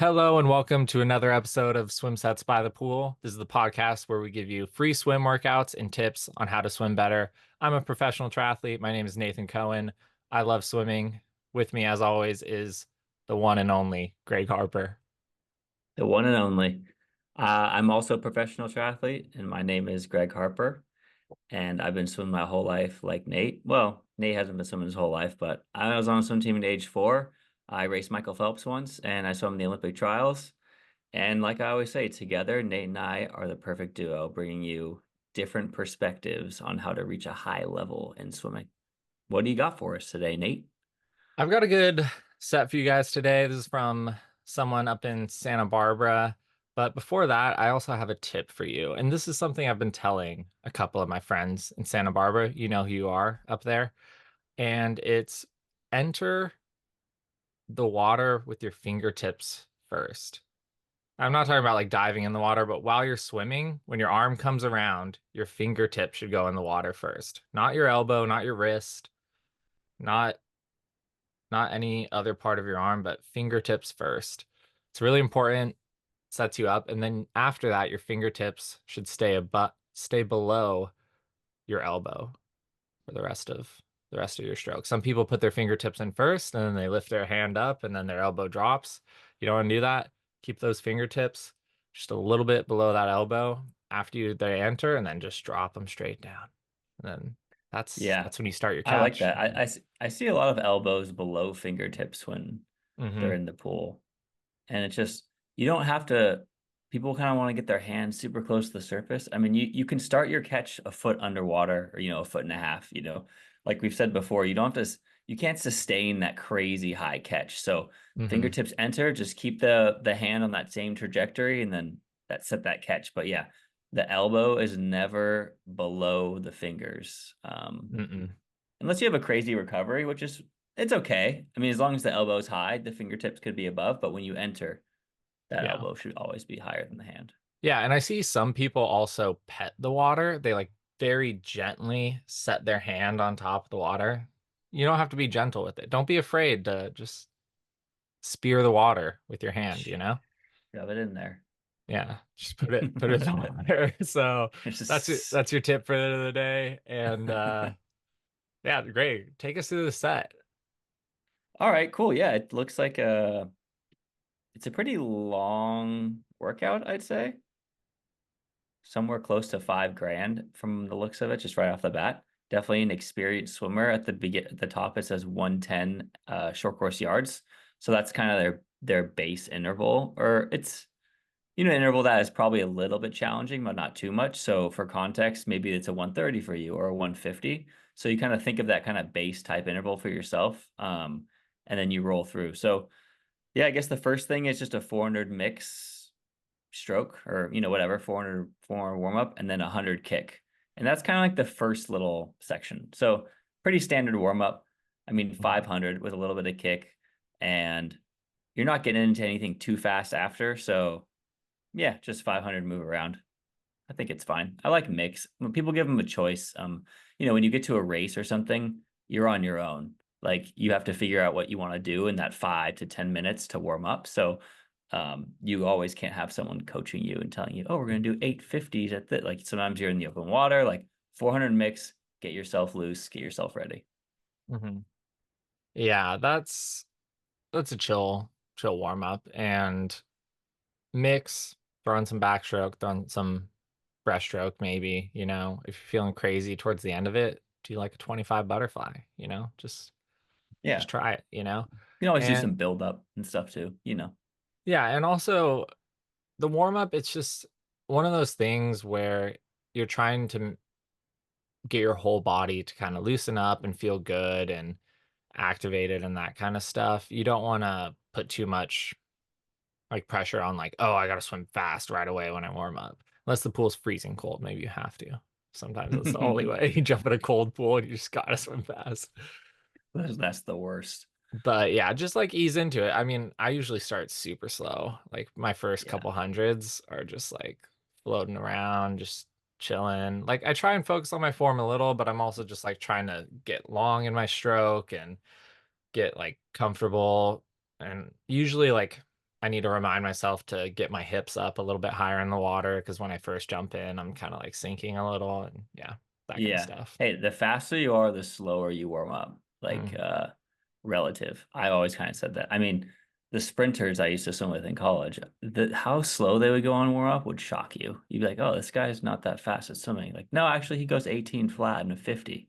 Hello and welcome to another episode of Swim Sets by the Pool. This is the podcast where we give you free swim workouts and tips on how to swim better. I'm a professional triathlete. My name is Nathan Cohen. I love swimming. With me, as always, is the one and only Greg Harper. The one and only. I'm also a professional triathlete, and my name is Greg Harper. And I've been swimming my whole life, like Nate. Well, Nate hasn't been swimming his whole life, but I was on a swim team at age 4. I raced Michael Phelps once, and I swam in the Olympic trials. And like I always say, together, Nate and I are the perfect duo, bringing you different perspectives on how to reach a high level in swimming. What do you got for us today, Nate? I've got a good set for you guys today. This is from someone up in Santa Barbara. But before that, I also have a tip for you. And this is something I've been telling a couple of my friends in Santa Barbara. You know who you are up there. And it's enter the water with your fingertips first. I'm not talking about like diving in the water, but while you're swimming, when your arm comes around, your fingertip should go in the water first. Not your elbow, not your wrist, not any other part of your arm, but fingertips first. It's really important, sets you up, and then after that, your fingertips should stay below your elbow for the rest of your stroke. Some people put their fingertips in first and then they lift their hand up and then their elbow drops. You don't want to do that. Keep those fingertips just a little bit below that elbow after they enter and then just drop them straight down. And then that's Yeah, that's when you start your I like catch. that. I see a lot of elbows below fingertips when they're Hmm. in the pool. And it's just you don't have to people kind of want to get their hands super close to the surface. I mean, you can start your catch a foot underwater or a foot and a half, Like we've said before, you don't have to you can't sustain that crazy high catch. So Hmm. fingertips enter, just keep the hand on that same trajectory and then set that catch. But yeah, the elbow is never below the fingers. Mm-mm. Unless you have a crazy recovery, which is it's okay. I mean, as long as the elbow's high, the fingertips could be above, but when you enter, that Yeah. elbow should always be higher than the hand. Yeah, and I see some people also pet the water. They like very gently set their hand on top of the water. You don't have to be gentle with it. Don't be afraid to just spear the water with your hand, you know? Shove it in there. Yeah, just put it in the water. So It's that's it. just That's your tip for the day. And yeah, great. Take us through the set. all right, cool. Yeah, it looks like it's a pretty long workout, I'd say. Somewhere close to 5 grand from the looks of it, just right off the bat. Definitely an experienced swimmer. At the top, it says 110 short course yards. So that's kind of their base interval, or it's interval that is probably a little bit challenging, but not too much. So for context, maybe it's a 130 for you or a 150. So you kind of think of that kind of base type interval for yourself, and then you roll through. So yeah, I guess the first thing is just a 400 mix stroke or whatever 400 warm up and then 100 kick, and that's kind of like the first little section. So pretty standard warm up. I mean, Mhm. 500 with a little bit of kick, and you're not getting into anything too fast after. So yeah, just 500 move around. I think it's fine. I like mix. When people give them a choice, when you get to a race or something, you're on your own. Like you have to figure out what you want to do in that 5 to 10 minutes to warm up. So you always can't have someone coaching you and telling you, oh, we're going to do 850s at that. Like sometimes you're in the open water, like 400 mix, get yourself loose, get yourself ready. Mhm. Yeah, that's a chill warm up and mix, throwing some backstroke, throwing some breaststroke maybe, if you're feeling crazy towards the end of it, do like a 25 butterfly, just Yeah. try it. You can always do some And build up and stuff too. yeah, and also the warm up, it's just one of those things where you're trying to get your whole body to kind of loosen up and feel good and activated and that kind of stuff. You don't want to put too much like pressure on like, oh, I gotta swim fast right away when I warm up. Unless the pool's freezing cold, maybe you have to. Sometimes that's the only way. You jump in a cold pool and you just gotta swim fast. That's the worst. But yeah, just like ease into it. I mean, I usually start super slow. Like my first Yeah. couple hundreds are just like floating around, just chilling. Like I try and focus on my form a little, but I'm also just like trying to get long in my stroke and get like comfortable. And usually like I need to remind myself to get my hips up a little bit higher in the water because when I first jump in, I'm kind of like sinking a little and yeah, that kind of Yeah. stuff. Hey, the faster you are, the slower you warm up. Like Mm. relative. I've always kind of said that. I mean, the sprinters I used to swim with in college, how slow they would go on warm up would shock you. You'd be like, "Oh, this guy's not that fast at swimming." Like, no, actually he goes 18 flat and a 50.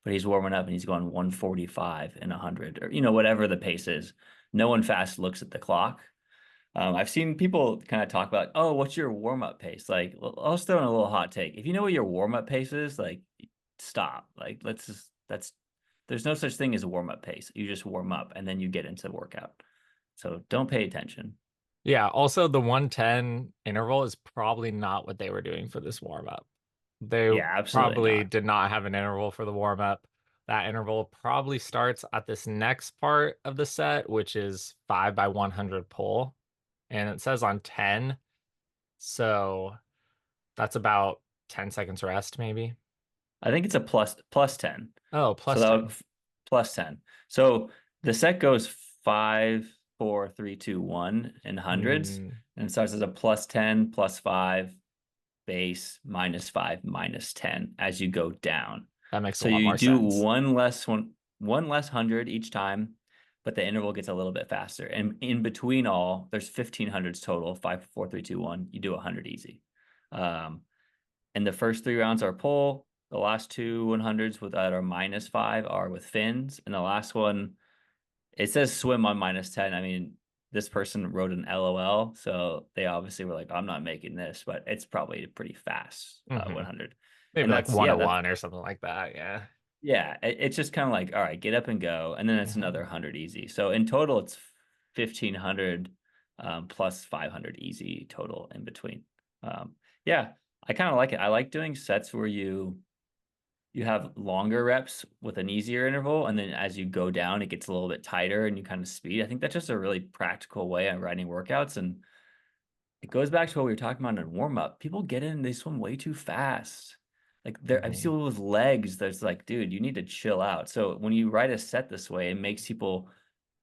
But he's warming up and he's going 145 and 100 or whatever the pace is. No one fast looks at the clock. I've seen people kind of talk about, oh, what's your warm up pace? Like, I'll just throw in a little hot take. If you know what your warm up pace is, like, stop. Like, let's just, there's no such thing as a warm up pace. You just warm up and then you get into the workout. So don't pay attention. Yeah, also the 110 interval is probably not what they were doing for this warm up. They Yeah, absolutely probably not. did not have an interval for the warm up. That interval probably starts at this next part of the set, which is 5 by 100 pull. And it says on 10. So that's about 10 seconds rest, maybe. I think it's a plus 10. Oh, So plus that would 10. plus 10. So the set goes 5, 4, 3, 2, 1 in hundreds Hmm, and it starts as a plus 10, plus 5, base, minus 5, minus 10 as you go down. that makes a So lot you more do sense. one less hundred each time, but the interval gets a little bit faster. And in between all, there's 1500s total, 5, 4, 3, 2, 1. You do 100 easy. Um, and the first three rounds are pull. The last two 100s with that are minus 5 are with fins. And the last one, it says swim on minus 10. I mean, this person wrote an LOL, so they obviously were like, I'm not making this, but it's probably a pretty fast Hmm. 100. Maybe And like that's 101 or something like that. Yeah. yeah, it's just kind of like, all right, get up and go, and then it's another Hmm. 100 easy. So in total, it's 1500 plus 500 easy total in between. Um, yeah, I kind of like it. I like doing sets where you have longer reps with an easier interval, and then as you go down, it gets a little bit tighter and you kind of speed. I think that's just a really practical way of running workouts, and it goes back to what we were talking about in warm up. People get in, they swim way too fast. Like I see Hmm. people with legs that's like, dude, you need to chill out. So when you write a set this way, it makes people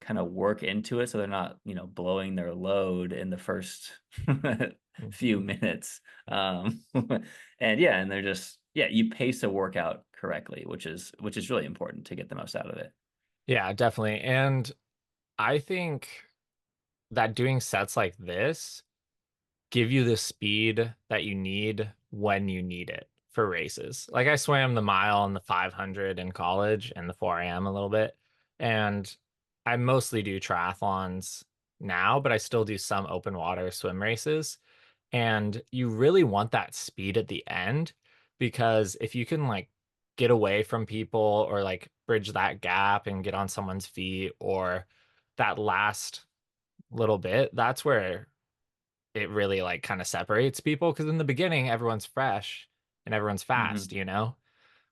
kind of work into it so they're not, blowing their load in the first few Hmm. minutes. And yeah, and they're just yeah, you pace a workout correctly, which is really important to get the most out of it. Yeah, definitely. And I think that doing sets like this give you the speed that you need when you need it for races. Like I swam the mile and the 500 in college and the 4 a.m. a little bit. And I mostly do triathlons now, but I still do some open water swim races. And you really want that speed at the end because if you can like get away from people or like bridge that gap and get on someone's feet or that last little bit, that's where it really like kind of separates people because in the beginning everyone's fresh and everyone's fast, Hmm. you know?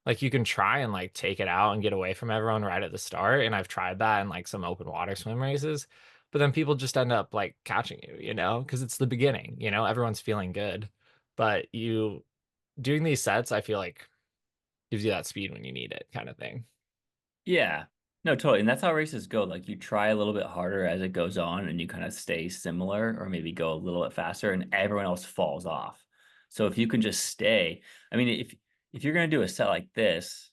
Like you can try and like take it out and get away from everyone right at the start. And I've tried that in like some open water swim races, but then people just end up like catching you, you know, because it's the beginning, you know, everyone's feeling good. But you doing these sets, I feel like gives you that speed when you need it kind of thing. Yeah. No, totally. And that's how races go. Like you try a little bit harder as it goes on and you kind of stay similar or maybe go a little bit faster and everyone else falls off. So if you can just stay, I mean, if you're going to do a set like this,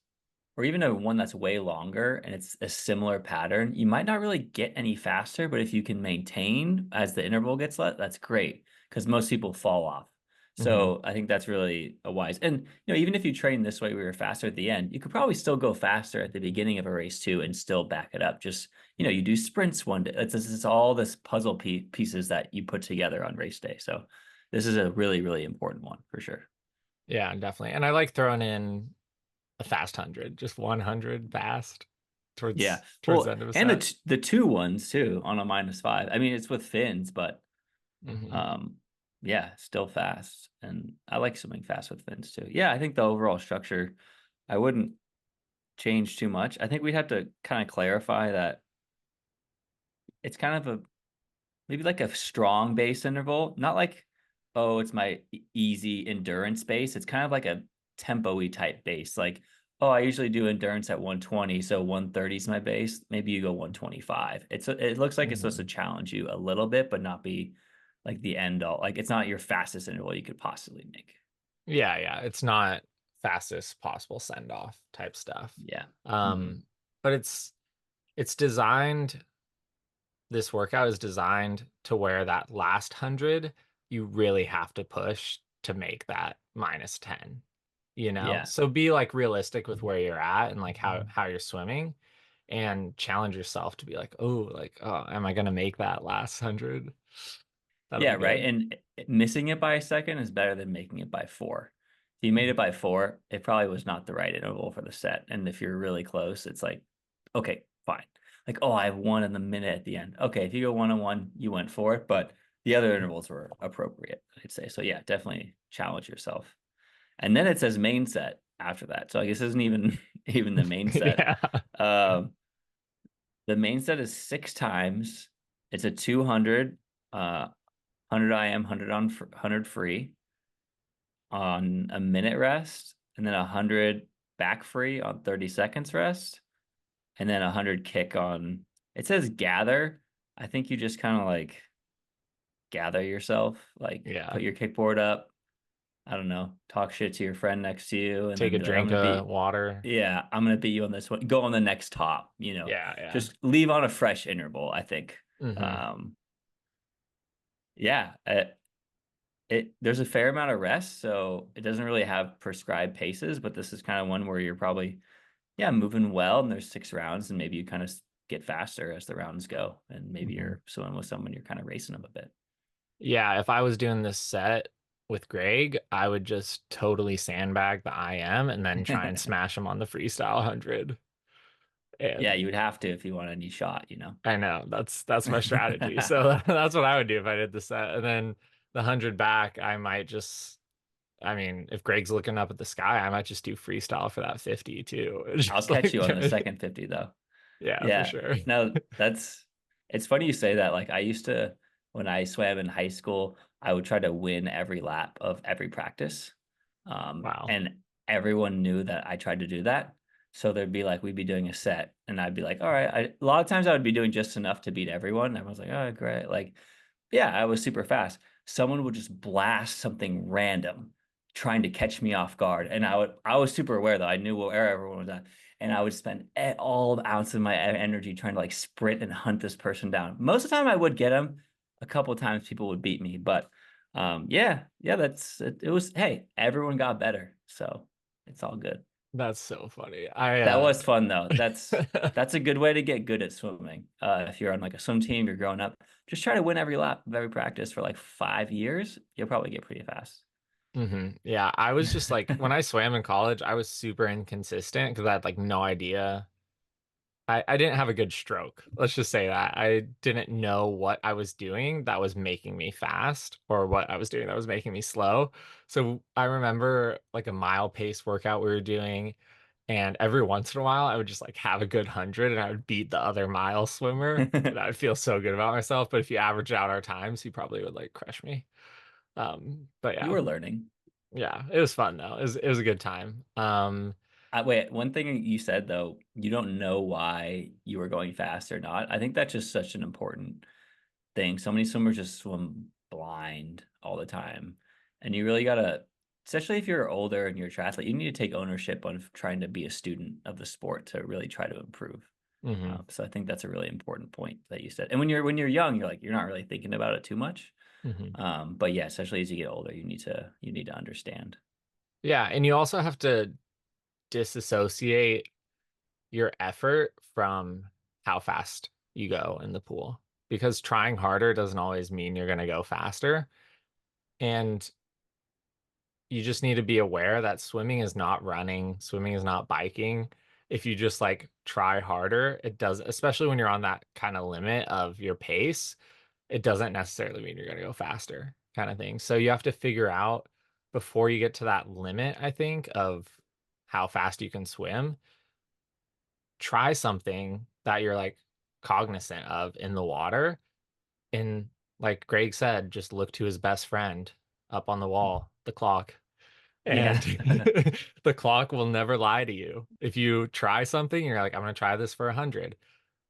or even a one that's way longer and it's a similar pattern, you might not really get any faster, but if you can maintain as the interval gets let, that's great because most people fall off. Hmm. So I think that's really a wise. And even if you train this way, we were faster at the end. You could probably still go faster at the beginning of a race too, and still back it up. Just you do sprints one day. It's all this puzzle pieces that you put together on race day. So this is a really really important one for sure. Yeah, definitely. And I like throwing in a fast 100, just 100 fast Yeah. towards the Well, end of a and the set. the two ones too on a minus 5. I mean, it's with fins, but Hmm. um, yeah, still fast. And I like swimming fast with fins too. Yeah, I think the overall structure, I wouldn't change too much. I think we'd have to kind of clarify that it's kind of a maybe like a strong base interval, not like, oh, it's my easy endurance base. It's kind of like a tempo-y type base. Like oh, I usually do endurance at 120, so 130 is my base. Maybe you go 125. It looks like it's supposed to Mhm. challenge you a little bit, but not be like the end all. Like it's not your fastest interval you could possibly make. Yeah, yeah. It's not fastest possible send off type stuff. Yeah. Hmm. Um, but it's designed, this workout is designed to where that last 100, you really have to push to make that -10, you know? Yeah. So be like realistic with where you're at and like how you're swimming and challenge yourself to be like, oh, like, oh, am I gonna make that last 100? That'll Yeah, be right. good. And missing it by a second is better than making it by four. If you made it by four, it probably was not the right interval for the set. And if you're really close, it's like, okay, fine. Like, oh, I have one in the minute at the end. Okay, if you go 1-on-1, you went for it, but the other intervals were appropriate, I'd say. So yeah, definitely challenge yourself. And then it says main set after that. So I guess it isn't even even the main set. Yeah. Um, the main set is six times. It's a 200, 100 IM, 100 on 100 free on a minute rest, and then 100 back free on 30 seconds rest, and then 100 kick on. It says gather. I think you just kind of like gather yourself, like Yeah. put your kickboard up. I don't know, talk shit to your friend next to you, and Take then a be like, I'm drink gonna of be, water. yeah, I'm gonna beat you on this one. Go on the next top, Yeah, yeah. just leave on a fresh interval, I think. Hmm. Um, yeah, there's a fair amount of rest, so it doesn't really have prescribed paces, but this is kind of one where you're probably, yeah, moving well, and there's 6 rounds, and maybe you kind of get faster as the rounds go, and maybe Hmm. you're swimming with someone, you're kind of racing them a bit. Yeah, if I was doing this set with Greg, I would just totally sandbag the IM and then try and smash him on the freestyle 100. Yeah, And you would have to if you want any shot. I know that's my strategy. So that's what I would do if I did the set. And then the 100 back, I might just, I mean, if Greg's looking up at the sky, I might just do freestyle for that 50 too. I'll Just catch like, you on the second 50 though. yeah, for Yeah. sure. No, it's funny you say that. Like I used to, when I swam in high school, I would try to win every lap of every practice. Wow. And everyone knew that I tried to do that. So there'd be like, we'd be doing a set and I'd be like, all right. A lot of times I would be doing just enough to beat everyone. Everyone's like, oh, great. Like, yeah, I was super fast. Someone would just blast something random trying to catch me off guard. And I was super aware though. I knew where everyone was at. And I would spend all the ounce of my energy trying to like sprint and hunt this person down. Most of the time I would get him. A couple of times people would beat me, but yeah, that's it, it was, hey, everyone got better. So it's all good. That's so funny. I That was fun though. That's uh that's a good way to get good at swimming. If you're on like a swim team, you're growing up, just try to win every lap of every practice for like 5 years. You'll probably get pretty fast. Yeah, I was just like when I swam in college, I was super inconsistent because I had like no idea. I didn't have a good stroke. Let's just say that. I didn't know what I was doing that was making me fast or what I was doing that was making me slow. So I remember like a mile pace workout we were doing, and every once in a while I would just like have a good 100 and I would beat the other mile swimmer. And I would feel so good about myself. But if you average out our times, he probably would like crush me. But You yeah. were learning. Yeah, it was fun though. It was a good time. Wait, one thing you said though, you don't know why you were going fast or not. I think that's just such an important thing. So many swimmers just swim blind all the time. And you really gotta, especially if you're older and you're a triathlete, you need to take ownership on trying to be a student of the sport to really try to improve. hmm So I think that's a really important point that you said. And when you're young, you're like you're not really thinking about it too much. hmm But yeah, especially as you get older, you need to understand. Yeah, and you also have to disassociate your effort from how fast you go in the pool because trying harder doesn't always mean you're going to go faster. And you just need to be aware that swimming is not running, swimming is not biking. If you just like try harder, it does, especially when you're on that kind of limit of your pace, it doesn't necessarily mean you're going to go faster, kind of thing. So you have to figure out before you get to that limit, I think, of how fast you can swim, try something that you're like cognizant of in the water. And like Greg said, just look to his best friend up on the wall, the clock. And Yeah. the clock will never lie to you. If you try something, you're like, I'm gonna try this for 100.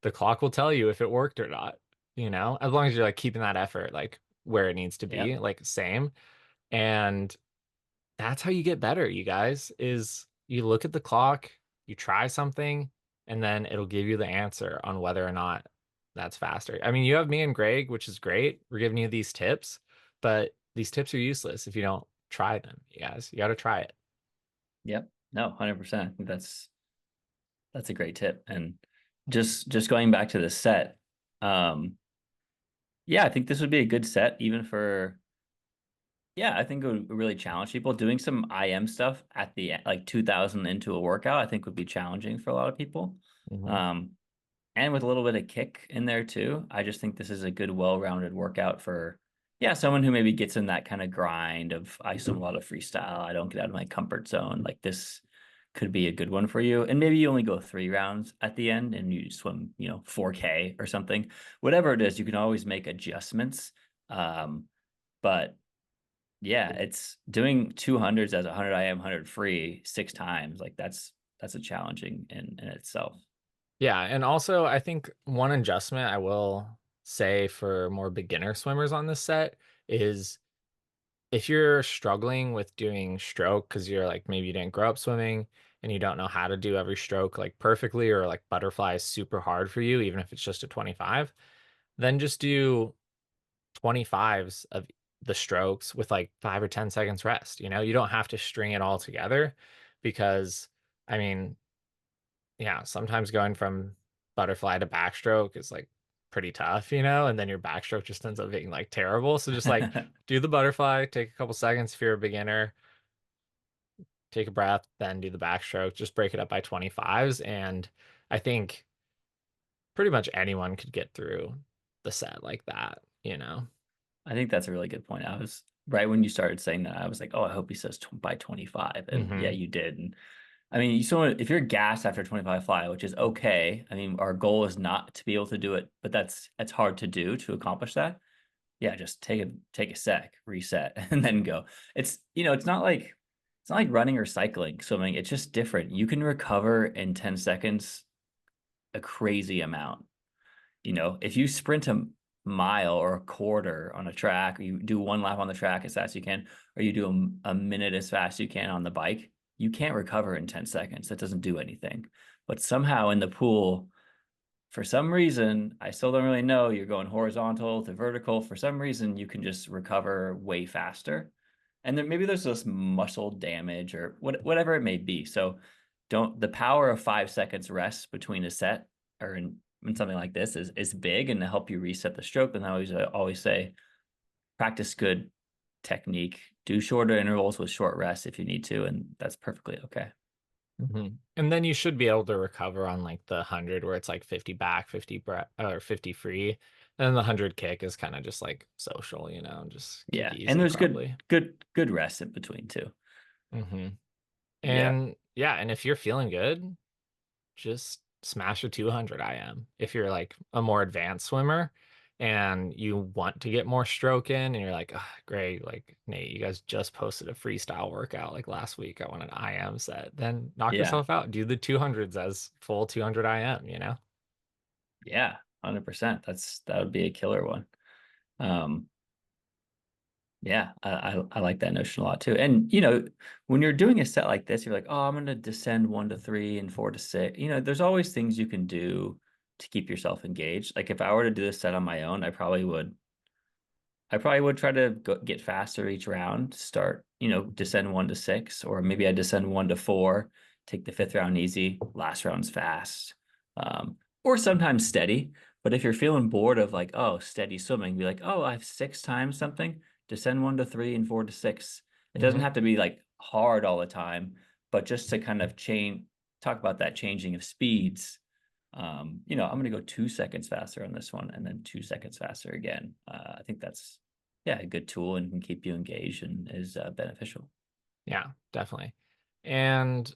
The clock will tell you if it worked or not, as long as you're like keeping that effort like where it needs to be, Yep. like same. And that's how you get better, you guys, is you look at the clock, you try something, and then it'll give you the answer on whether or not that's faster. I mean, you have me and Greg, which is great. We're giving you these tips, but these tips are useless if you don't try them, you guys. You got to try it. Yep. No, 100%. I think that's a great tip. And just going back to the set, um, yeah, I think this would be a good set even for yeah, I think it would really challenge people. Doing some IM stuff at the like 2000 into a workout, I think would be challenging for a lot of people. Hmm. Um, and with a little bit of kick in there too. I just think this is a good, well-rounded workout for, yeah, someone who maybe gets in that kind of grind of I swim a lot of freestyle. I don't get out of my comfort zone. Like this could be a good one for you. And maybe you only go 3 rounds at the end and you swim, 4K or something. Whatever it is, you can always make adjustments. But yeah, it's doing 200s as 100 IM, 100 free 6 times. Like that's a challenging in itself. Yeah, and also I think one adjustment I will say for more beginner swimmers on this set is if you're struggling with doing stroke because you're like maybe you didn't grow up swimming and you don't know how to do every stroke like perfectly or like butterfly is super hard for you, even if it's just a 25, then just do 25s of the strokes with like 5 or 10 seconds rest. You don't have to string it all together because I mean, yeah, sometimes going from butterfly to backstroke is like pretty tough, and then your backstroke just ends up being like terrible. So just like do the butterfly, take a couple seconds if you're a beginner, take a breath, then do the backstroke, just break it up by 25s. And I think pretty much anyone could get through the set like that. I think that's a really good point. I was right when you started saying that, I was like, oh, I hope he says by 25. And yeah, Hmm. you did. And I mean, you still if you're gassed after 25 fly, which is okay. I mean, our goal is not to be able to do it, but that's hard to do to accomplish that. Yeah, just take a sec, reset, and then go. It's not like running or cycling, swimming. It's just different. You can recover in 10 seconds a crazy amount. If you sprint a mile or a quarter on a track, or you do one lap on the track as fast as you can, or you do a minute as fast as you can on the bike, you can't recover in 10 seconds. That doesn't do anything. But somehow in the pool, for some reason, I still don't really know, you're going horizontal to vertical. For some reason, you can just recover way faster. And then maybe there's this muscle damage or whatever it may be. So don't the power of 5 seconds rest between a set or in something like this is big and to help you reset the stroke. And I always say practice good technique, do shorter intervals with short rests if you need to, and that's perfectly okay. Hmm. And then you should be able to recover on like the 100 where it's like 50 back, 50 or 50 free. And then the 100 kick is kind of just like social, just kick Yeah. And easy there's good, probably. good, good rest in between too. Hmm. Yeah. And yeah, and if you're feeling good, just smash a 200 IM. If you're like a more advanced swimmer and you want to get more stroke in and you're like, "Ah, great, like Nate, you guys just posted a freestyle workout like last week. I want an IM set." Then knock Yeah. yourself out. Do the 200s as full 200 IM. Yeah. 100%. That would be a killer one. Um, Yeah, I like that notion a lot too. And when you're doing a set like this, you're like, oh, I'm gonna descend 1 to 3 and 4 to 6. There's always things you can do to keep yourself engaged. Like if I were to do this set on my own, I probably would try to get faster each round, start, descend 1 to 6, or maybe I descend 1 to 4, take the fifth round easy, last round's fast. Or sometimes steady. But if you're feeling bored of like, oh, steady swimming, be like, oh, I have 6 times something, descend 1 to 3 and 4 to 6. It doesn't Hmm. have to be like hard all the time, but just to kind of talk about that changing of speeds. I'm going to go 2 seconds faster on this one and then 2 seconds faster again. I think that's, yeah, a good tool and can keep you engaged and is beneficial. Yeah, definitely. And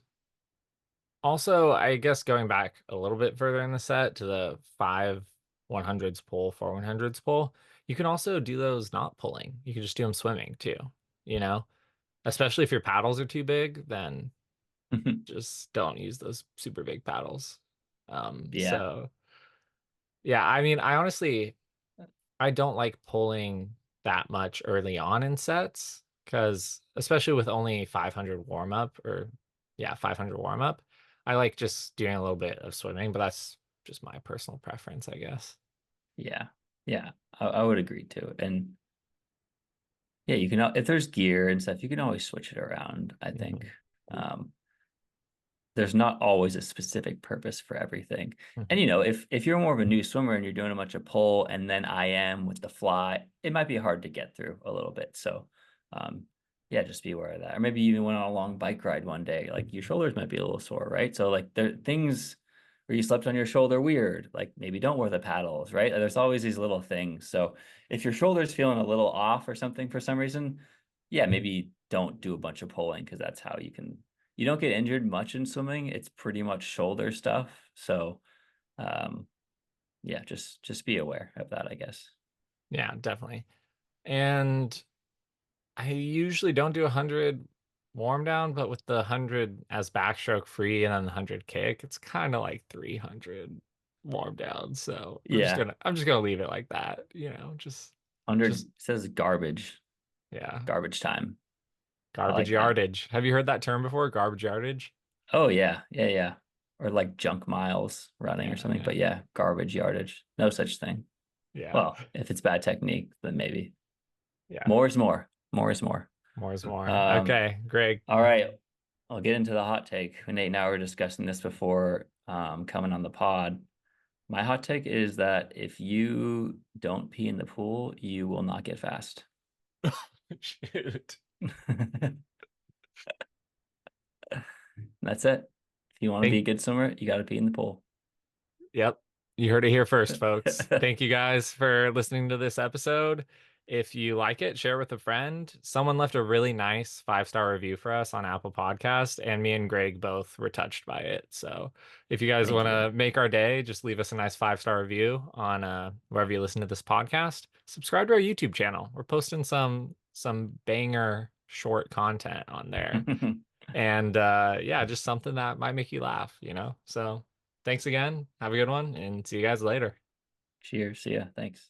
also, I guess going back a little bit further in the set to the 5 100s pull, 4 100s pull, you can also do those not pulling. You can just do them swimming too, you know? Especially if your paddles are too big, then just don't use those super big paddles. Yeah. So yeah, I mean, I honestly I don't like pulling that much early on in sets because especially with only 500 warm up or yeah, 500 warm up, I like just doing a little bit of swimming, but that's just my personal preference, I guess. Yeah. Yeah. I would agree too. And yeah, you can, if there's gear and stuff, you can always switch it around, I think. Mhm. Um, there's not always a specific purpose for everything. And Mhm. you know, if you're more of a new swimmer and you're doing a bunch of pull and then I am with the fly, it might be hard to get through a little bit. So um yeah, just be aware of that. Or maybe you even went on a long bike ride one day, like your shoulders might be a little sore, right? So like there things where you slept on your shoulder weird, like maybe don't wear the paddles, right? There's always these little things. So if your shoulder's feeling a little off or something for some reason, yeah, maybe don't do a bunch of pulling because that's how you don't get injured much in swimming. It's pretty much shoulder stuff. So, um, yeah, just be aware of that, I guess. Yeah, definitely. And I usually don't do 100 warm down, but with the 100 as backstroke free and then the 100 kick, it's kind of like 300 warm down. So Yeah, I'm just gonna leave it like that, just 100 says yeah, garbage time. I garbage like that. yardage. Have you heard that term before? Garbage yardage? Oh yeah, yeah, yeah. Or like junk miles running or Yeah, something. yeah, But yeah, garbage yardage. No such thing. yeah, Well, if it's bad technique, then maybe yeah. more is more. More is more. More is more. Um, Okay, Greg. all right. I'll get into the hot take. Nate and I were discussing this before coming on the pod. My hot take is that if you don't pee in the pool, you will not get fast. Shoot. That's it. If you want to be a Thank good swimmer, you got to pee in the pool. Yep. You heard it here first, folks. Thank you guys for listening to this episode. If you like it, share with a friend. Someone left a really nice 5-star review for us on Apple Podcast, and me and Greg both were touched by it. So if you guys Thank want you. to make our day, just leave us a nice 5-star review on wherever you listen to this podcast. Subscribe to our YouTube channel. We're posting some banger short content on there. And yeah, just something that might make you laugh. So thanks again. Have a good one and see you guys later. Cheers. See ya. Thanks.